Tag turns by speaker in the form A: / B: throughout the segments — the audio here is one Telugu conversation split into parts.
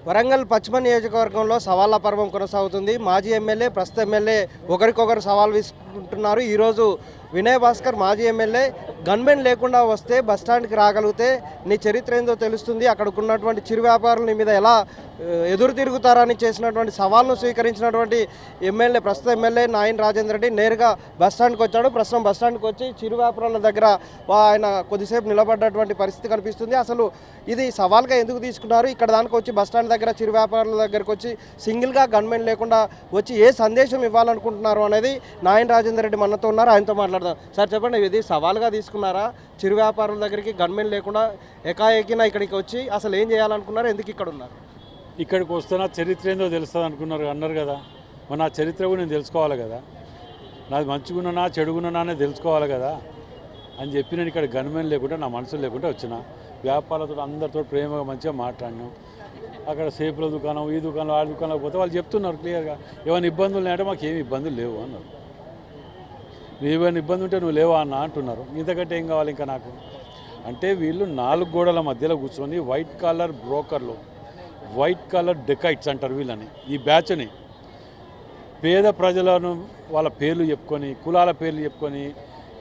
A: వరంగల్ పశ్చిమ నియోజకవర్గంలో సవాళ్ల పర్వం కొనసాగుతుంది. మాజీ ఎమ్మెల్యే, ప్రస్తుత ఎమ్మెల్యే ఒకరికొకరు సవాల్ విసుకుంటున్నారు. ఈరోజు వినయ్ భాస్కర్ మాజీ ఎమ్మెల్యే గన్మెన్ లేకుండా వస్తే బస్టాండ్కి రాగలిగితే నీ చరిత్ర ఏందో తెలుస్తుంది, అక్కడికి ఉన్నటువంటి చిరు వ్యాపారులు నీ మీద ఎలా ఎదురు తిరుగుతారని చేసినటువంటి సవాల్ను స్వీకరించినటువంటి ఎమ్మెల్యే, ప్రస్తుత ఎమ్మెల్యే నాయన్ రాజేందర్ రెడ్డి నేరుగా బస్టాండ్కి వచ్చాడు. ప్రస్తుతం బస్టాండ్కి వచ్చి చిరు వ్యాపారుల దగ్గర ఆయన కొద్దిసేపు నిలబడ్డటువంటి పరిస్థితి కనిపిస్తుంది. అసలు ఇది సవాల్గా ఎందుకు తీసుకున్నారు, ఇక్కడ దానికి వచ్చి బస్టాండ్ దగ్గర చిరు వ్యాపారుల దగ్గరకు వచ్చి సింగిల్గా గన్మెన్ లేకుండా వచ్చి ఏ సందేశం ఇవ్వాలనుకుంటున్నారు అనేది నాయన్ రాజేందర్ రెడ్డి మనతో ఉన్నారు, ఆయనతో మాట్లాడదాం. సార్ చెప్పండి, ఇది సవాల్గా తీసుకున్నారా చిరు వ్యాపారుల దగ్గరికి గన్మెన్ లేకుండా ఏకాఏకిన ఇక్కడికి వచ్చి అసలు ఏం చేయాలనుకున్నారు, ఎందుకు ఇక్కడ ఉన్నారు?
B: ఇక్కడికి వస్తున్నా చరిత్ర ఏందో తెలుస్తుంది అన్నారు కదా, మరి నా చరిత్ర కూడా నేను తెలుసుకోవాలి కదా, నాది మంచిగున్నా చెడుగున్నా అనేది తెలుసుకోవాలి కదా అని చెప్పి నేను ఇక్కడ గన్మెన్ లేకుండా నా మనసు లేకుండా వచ్చిన. వ్యాపారులతో అందరితో ప్రేమగా మంచిగా మాట్లాడినాం. అక్కడ సేపుల దుకాణం, ఈ దుకాణం, ఆ దుకాణంలో పోతే వాళ్ళు చెప్తున్నారు క్లియర్గా ఏమైనా ఇబ్బందులు ఉన్నాయంటే మాకు ఏమి ఇబ్బందులు లేవు అన్నారు. ఏమైనా ఇబ్బంది ఉంటే నువ్వు లేవా అన్న అంటున్నారు. ఇంతకంటే ఏం కావాలి ఇంకా నాకు అంటే? వీళ్ళు 4 గోడల మధ్యలో కూర్చొని వైట్ కాలర్ బ్రోకర్లు, వైట్ కాలర్ డెకైట్స్ అంటారు వీళ్ళని, ఈ బ్యాచ్ని పేద ప్రజలను వాళ్ళ పేర్లు చెప్పుకొని, కులాల పేర్లు చెప్పుకొని,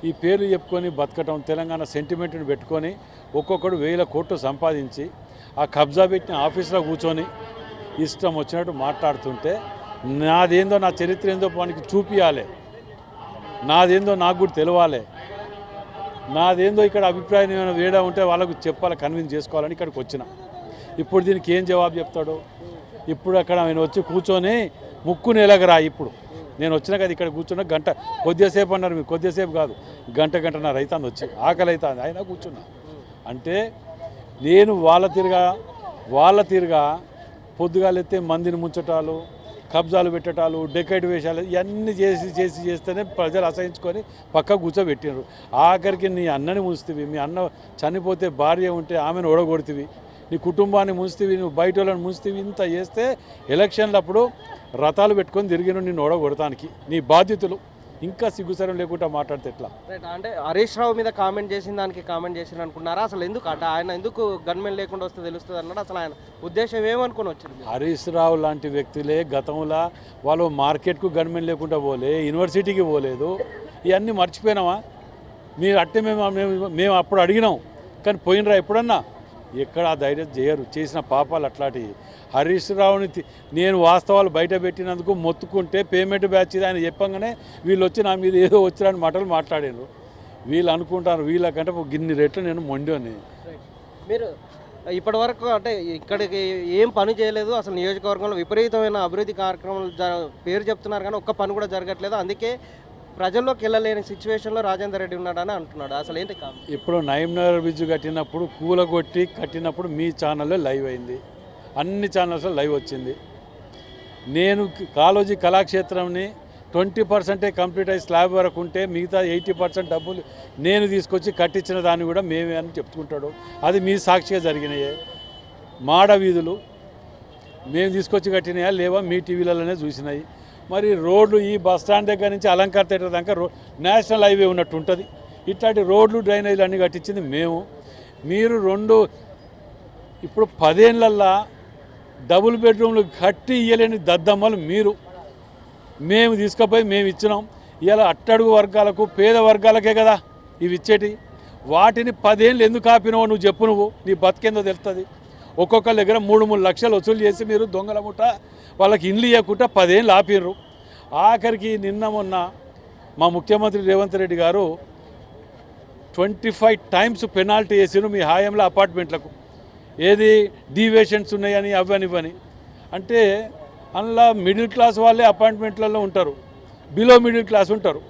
B: ఈ పేర్లు చెప్పుకొని బతకటం, తెలంగాణ సెంటిమెంట్ని పెట్టుకొని ఒక్కొక్కడు 1000 కోట్లు సంపాదించి ఆ కబ్జా పెట్టిన ఆఫీస్లో కూర్చొని ఇష్టం వచ్చినట్టు మాట్లాడుతుంటే నాదేందో, నా చరిత్ర ఏందో మనకి చూపియాలి, నాదేందో నాకు కూడా తెలవాలి, నాదేందో ఇక్కడ అభిప్రాయం ఏమైనా వేడా ఉంటే వాళ్ళకు చెప్పాలి, కన్విన్స్ చేసుకోవాలని ఇక్కడికి వచ్చిన. ఇప్పుడు దీనికి ఏం జవాబు చెప్తాడు? ఇప్పుడు అక్కడ ఆయన వచ్చి కూర్చొని ముక్కు నెలగరా. ఇప్పుడు నేను వచ్చిన కదా ఇక్కడ కూర్చున్న గంట, కొద్దిసేపు అన్నారు మీరు, కొద్దిసేపు కాదు గంటన్నర అవుతుంది వచ్చి, ఆకలి అవుతుంది అయినా కూర్చున్నా. అంటే నేను వాళ్ళ తీరుగా పొద్దుగాలెత్తే మందిని ముంచటాలు, కబ్జాలు పెట్టటాలు, డెకైట్ వేషాలు ఇవన్నీ చేస్తేనే ప్రజలు అసహించుకొని పక్క కూర్చోబెట్టినారు. ఆఖరికి నీ అన్నని ముంచుతీవి, మీ అన్న చనిపోతే భార్య ఉంటే ఆమెను ఓడగొడుతీవి, నీ కుటుంబాన్ని ముంచుతీవి, నువ్వు బయట వాళ్ళని ముంచుతీవి. ఇంత చేస్తే ఎలక్షన్లప్పుడు రథాలు పెట్టుకొని తిరిగిన నిన్ను ఓడగొడటానికి నీ బాధ్యతలు ఇంకా సిగ్గుసరం లేకుండా మాట్లాడితే ఎట్లా?
A: అంటే హరీష్ రావు మీద కామెంట్ చేసిన దానికి కామెంట్ చేసిన అనుకున్నారా? అసలు ఎందుకు అంటే ఆయన ఎందుకు గన్మెన్ లేకుండా వస్తే తెలుస్తుంది అన్నాడు, అసలు ఆయన ఉద్దేశం ఏమనుకుని వచ్చింది?
B: హరీష్ రావు లాంటి వ్యక్తులే గతంలో వాళ్ళు మార్కెట్కు గన్మెన్ లేకుండా పోలే, యూనివర్సిటీకి పోలేదు, ఇవన్నీ మర్చిపోయినామా? మీరు అట్టే మేము అప్పుడు అడిగినాం, కానీ పోయినరా ఎప్పుడన్నా? ఎక్కడ ఆ ధైర్యం చేయరు, చేసిన పాపాలు అట్లాంటివి. హరీష్ రావుని నేను వాస్తవాలు బయట పెట్టినందుకు మొత్తుకుంటే పేమెంట్ బ్యాచ్ ఆయన చెప్పంగానే వీళ్ళు వచ్చి నా మీద ఏదో వచ్చిరాని మాటలు మాట్లాడారు. వీళ్ళు అనుకుంటారు వీళ్ళకంటే గిన్ని రెట్లు నేను మొండి.
A: మీరు ఇప్పటి వరకు అంటే ఇక్కడికి ఏం పని చేయలేదు, అసలు నియోజకవర్గంలో విపరీతమైన అభివృద్ధి కార్యక్రమాలు పేరు చెప్తున్నారు కానీ ఒక్క పని కూడా జరగట్లేదు, అందుకే ప్రజల్లోకి వెళ్ళలేని సిచ్యువేషన్లో రాజేందర్ రెడ్డి ఉన్నాడని అంటున్నాడు. అసలు ఏంటి కాదు?
B: ఇప్పుడు నయంనగర్ బ్రిడ్జ్ కట్టినప్పుడు కూలగొట్టి కట్టినప్పుడు మీ ఛానల్లో లైవ్ అయింది, అన్ని ఛానల్స్లో లైవ్ వచ్చింది. నేను కాళోజీ కళాక్షేత్రంని 20% కంప్లీట్ అయ్యి స్లాబ్ వరకు ఉంటే మిగతా 80% డబ్బులు నేను తీసుకొచ్చి కట్టించిన దాన్ని కూడా మేమే అని చెప్పుకుంటాడు. అది మీ సాక్షిగా జరిగినాయే. మాడ వీధులు మేము తీసుకొచ్చి కట్టినాయా లేవా మీ టీవీలలోనే చూసినాయి. మరి రోడ్లు ఈ బస్ స్టాండ్ దగ్గర నుంచి అలంకార థియేటర్ దాకా నేషనల్ హైవే ఉన్నట్టు ఉంటుంది. ఇట్లాంటి రోడ్లు డ్రైనేజీలు అన్నీ కట్టించింది మేము. మీరు ఇప్పుడు 10 ఏళ్ళల్లో డబుల్ బెడ్రూమ్లు కట్టి ఇయ్యలేని దద్దమ్మలు మీరు. మేము తీసుకుపోయి మేము ఇచ్చినాం. ఇలా అట్టడుగు వర్గాలకు పేద వర్గాలకే కదా ఇవి ఇచ్చేటి. వాటిని 10 ఏళ్ళు ఎందుకు ఆపినావో నువ్వు చెప్పు, నువ్వు నీ బతికేందో తెలుస్తుంది. ఒక్కొక్కరి దగ్గర 3 లక్షలు వసూలు చేసి మీరు దొంగల ముఠ వాళ్ళకి ఇండ్లు ఇవ్వకుండా 10 ఏళ్ళు ఆపిర్రు. ఆఖరికి మొన్న మా ముఖ్యమంత్రి రేవంత్ రెడ్డి గారు 25 టైమ్స్ పెనాల్టీ వేసిరు మీ హాయంలో అపార్ట్మెంట్లకు. ఏది డీవియేషన్స్ ఉన్నాయని అవనివని. అంటే అందులో మిడిల్ క్లాస్ వాళ్ళే అపార్ట్మెంట్లలో ఉంటారు, బిలో మిడిల్ క్లాస్ ఉంటారు.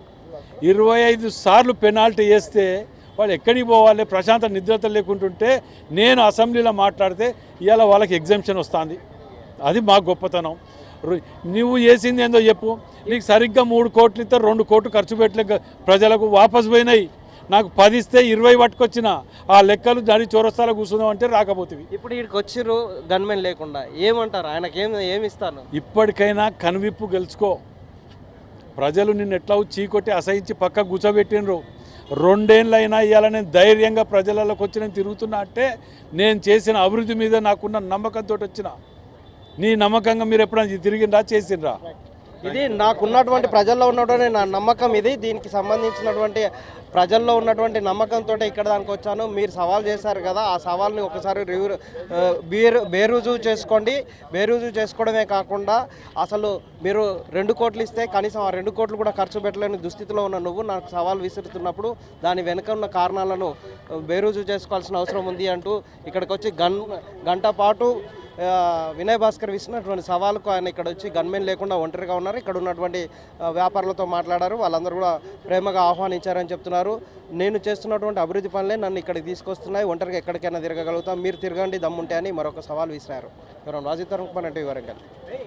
B: 25 సార్లు పెనాల్టీ వేస్తే వాళ్ళు ఎక్కడికి పోవాలి, ప్రశాంత నిద్రత లేకుంటుంటే నేను అసెంబ్లీలో మాట్లాడితే ఇవాళ వాళ్ళకి ఎగ్జామ్షన్ వస్తుంది. అది మా గొప్పతనం. నువ్వు చేసింది ఏందో చెప్పు. నీకు సరిగ్గా 3 కోట్లు ఇస్తే 2 కోట్లు ఖర్చు పెట్టలే ప్రజలకు వాపసు పోయినాయి. నాకు 10 ఇస్తే 20 పట్టుకొచ్చిన ఆ లెక్కలు దాని చౌరస్తాలో కూర్చుందాం అంటే రాకపోతుంది.
A: ఇప్పుడు వీడికి వచ్చిర్రు గన్మెన్ లేకుండా, ఏమంటారు? ఆయనకి ఏమి ఇస్తాను?
B: ఇప్పటికైనా కనువిప్పు గెలుచుకో. ప్రజలు నిన్ను ఎట్లా చీకొట్టి అసహించి పక్క కూర్చోబెట్టినరు. 2 ఏళ్ళైనా ఇవాళ నేను ధైర్యంగా ప్రజలలోకి వచ్చి నేను తిరుగుతున్నా అంటే నేను చేసిన అభివృద్ధి మీద నాకున్న నమ్మకంతో వచ్చిన. నీ నమ్మకంగా మీరు ఎప్పుడైనా తిరిగిండ్రా చేసిండ్రా?
A: ఇది నాకున్నటువంటి ప్రజల్లో ఉన్నటువంటి నా నమ్మకం ఇది. దీనికి సంబంధించినటువంటి ప్రజల్లో ఉన్నటువంటి నమ్మకంతో ఇక్కడ దానికి వచ్చాను. మీరు సవాల్ చేశారు కదా, ఆ సవాల్ని ఒకసారి బేరుజువు చేసుకోండి. బేరుజువు చేసుకోవడమే కాకుండా అసలు మీరు 2 కోట్లు ఇస్తే కనీసం ఆ 2 కోట్లు కూడా ఖర్చు పెట్టలేని దుస్థితిలో ఉన్న నువ్వు నాకు సవాల్ విసురుతున్నప్పుడు దాని వెనుక ఉన్న కారణాలను బేరుజువు చేసుకోవాల్సిన అవసరం ఉంది అంటూ ఇక్కడికి వచ్చి గంట పాటు వినయ్ భాస్కర్ విసినటువంటి సవాలుకు ఆయన ఇక్కడ వచ్చి గన్మెన్ లేకుండా ఒంటరిగా ఉన్నారు. ఇక్కడ ఉన్నటువంటి వ్యాపారులతో మాట్లాడారు. వాళ్ళందరూ కూడా ప్రేమగా ఆహ్వానించారని చెప్తున్నారు. నేను చేస్తున్నటువంటి అభివృద్ధి పనులే నన్ను ఇక్కడికి తీసుకొస్తున్నాయి, ఒంటరిగా ఎక్కడికైనా తిరగగలుగుతాం, మీరు తిరగండి దమ్ముంటే అని మరొక సవాల్ విసిరారు. రాజీవ్ తరుణ్ కుమార్ అంటే వరంగల్.